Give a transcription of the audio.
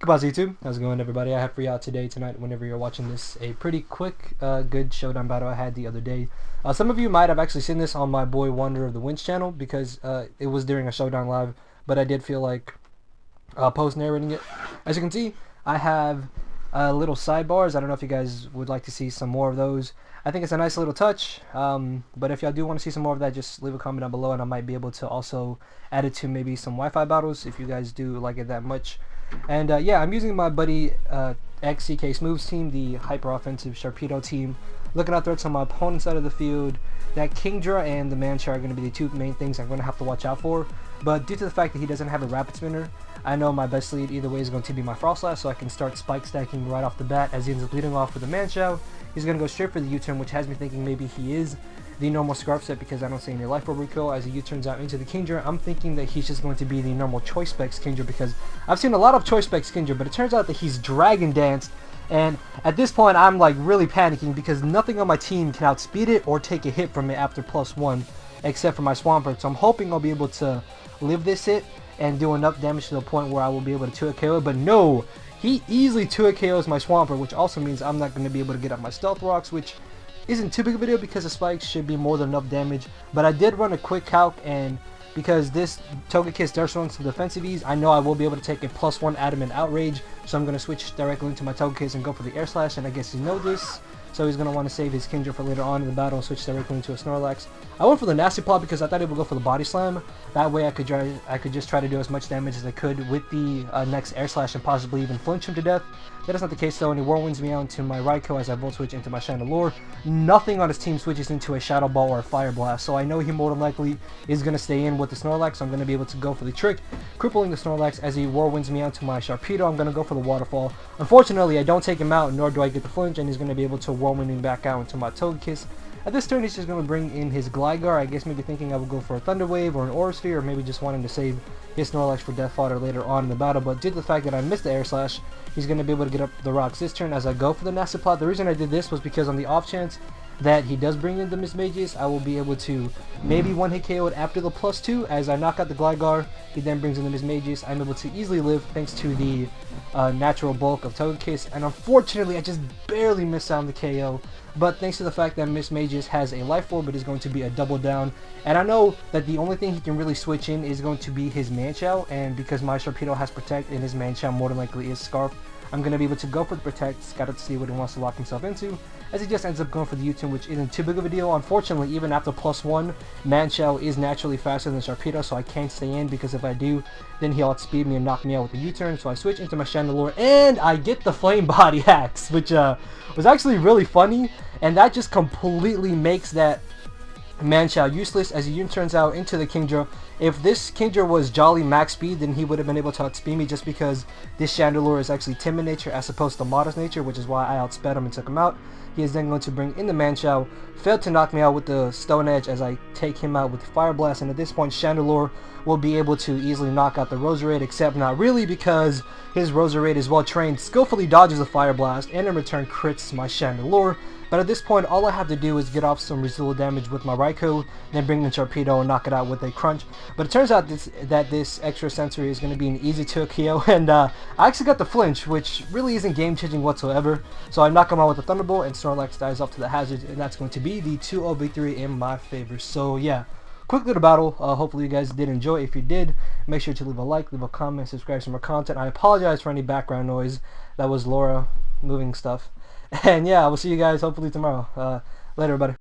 Goodbye YouTube, how's it going everybody? I have for y'all tonight, whenever you're watching this, a pretty quick, good showdown battle I had the other day. Some of you might have actually seen this on my boy Wonder of the Winds channel, because it was during a showdown live, but I did feel like post-narrating it. As you can see, I have little sidebars. I don't know if you guys would like to see some more of those. I think it's a nice little touch, but if y'all do want to see some more of that, just leave a comment down below and I might be able to also add it to maybe some Wi-Fi battles if you guys do like it that much. And yeah, I'm using my buddy XCK Smooth's team, the hyper-offensive Sharpedo team. Looking at threats on my opponent's side of the field, that Kingdra and the Manchar are going to be the two main things I'm going to have to watch out for. But due to the fact that he doesn't have a Rapid Spinner, I know my best lead either way is going to be my Frostlass, so I can start spike stacking right off the bat as he ends up leading off with the Manchar. He's going to go straight for the U-turn, which has me thinking maybe he is the normal Scarf set because I don't see any Life Orb recoil as he U-turns out into the Kingdra. I'm thinking that he's just going to be the normal Choice Specs Kingdra because I've seen a lot of Choice Specs Kingdra, but it turns out that he's Dragon Danced, and at this point I'm like really panicking because nothing on my team can outspeed it or take a hit from it after +1 except for my Swampert. So I'm hoping I'll be able to live this hit and do enough damage to the point where I will be able to 2-hit KO it, but no! He easily 2-hit KOs my Swampert, which also means I'm not going to be able to get up my Stealth Rocks, which isn't too big of a deal because the spikes should be more than enough damage. But I did run a quick calc, and because this Togekiss does run some defensive ease, I know I will be able to take a +1 Adamant Outrage, so I'm going to switch directly into my Togekiss and go for the Air Slash, and I guess you know this. So he's going to want to save his Kingdra for later on in the battle and switch directly into a Snorlax. I went for the Nasty Plot because I thought it would go for the Body Slam. That way I could just try to do as much damage as I could with the next Air Slash and possibly even flinch him to death. That is not the case though, and he Whirlwinds me out into my Raikou as I Volt Switch into my Chandelure. Nothing on his team switches into a Shadow Ball or a Fire Blast, so I know he more than likely is going to stay in with the Snorlax, so I'm going to be able to go for the trick, crippling the Snorlax as he Whirlwinds me out to my Sharpedo. I'm going to go for the Waterfall. Unfortunately, I don't take him out, nor do I get the flinch, and he's going to be able to Whirlwind me back out into my Togekiss. At this turn, he's just going to bring in his Gligar. I guess maybe thinking I would go for a Thunder Wave or an Aura Sphere, or maybe just wanting to save his Snorlax for Death Fodder later on in the battle. But due to the fact that I missed the Air Slash, he's going to be able to get up the rocks this turn as I go for the Nasty Plot. The reason I did this was because on the off chance that he does bring in the Mismagius, I will be able to maybe one-hit KO it after the +2 as I knock out the Gligar. He then brings in the Mismagius. I'm able to easily live thanks to the natural bulk of Togekiss, and unfortunately I just barely missed out on the KO. But thanks to the fact that Mismagius has a Life Orb, it is going to be a double down. And I know that the only thing he can really switch in is going to be his Manchar, and because my Sharpedo has Protect and his Manchar more than likely is Scarf, I'm going to be able to go for the Protect, scout out to see what he wants to lock himself into, as he just ends up going for the U-turn, which isn't too big of a deal. Unfortunately, even after +1, Manchar is naturally faster than Sharpedo, so I can't stay in, because if I do, then he'll outspeed me and knock me out with the U-turn. So I switch into my Chandelure, and I get the Flame Body Axe, which was actually really funny, and that just completely makes that Manchar useless as he U-turns out into the Kingdra. If this Kingdra was Jolly max speed, then he would have been able to outspeed me just because this Chandelure is actually timid nature as opposed to modest nature, which is why I outsped him and took him out. He is then going to bring in the Manchar, failed to knock me out with the Stone Edge as I take him out with the Fire Blast, and at this point Chandelure will be able to easily knock out the Roserade, except not really because his Roserade is well trained, skillfully dodges the Fire Blast, and in return crits my Chandelure. But at this point, all I have to do is get off some residual damage with my Raikou, then bring in Sharpedo and knock it out with a Crunch. But it turns out that this extra sensory is going to be an easy 2-hit KO, and I actually got the flinch, which really isn't game-changing whatsoever. So I knock him out with a Thunderbolt, and Snorlax dies off to the hazards, and that's going to be the 2-0 victory in my favor. So yeah, quick little battle. Hopefully you guys did enjoy. If you did, make sure to leave a like, leave a comment, subscribe for more content. I apologize for any background noise. That was Laura moving stuff. And yeah, I will see you guys hopefully tomorrow. Later, everybody.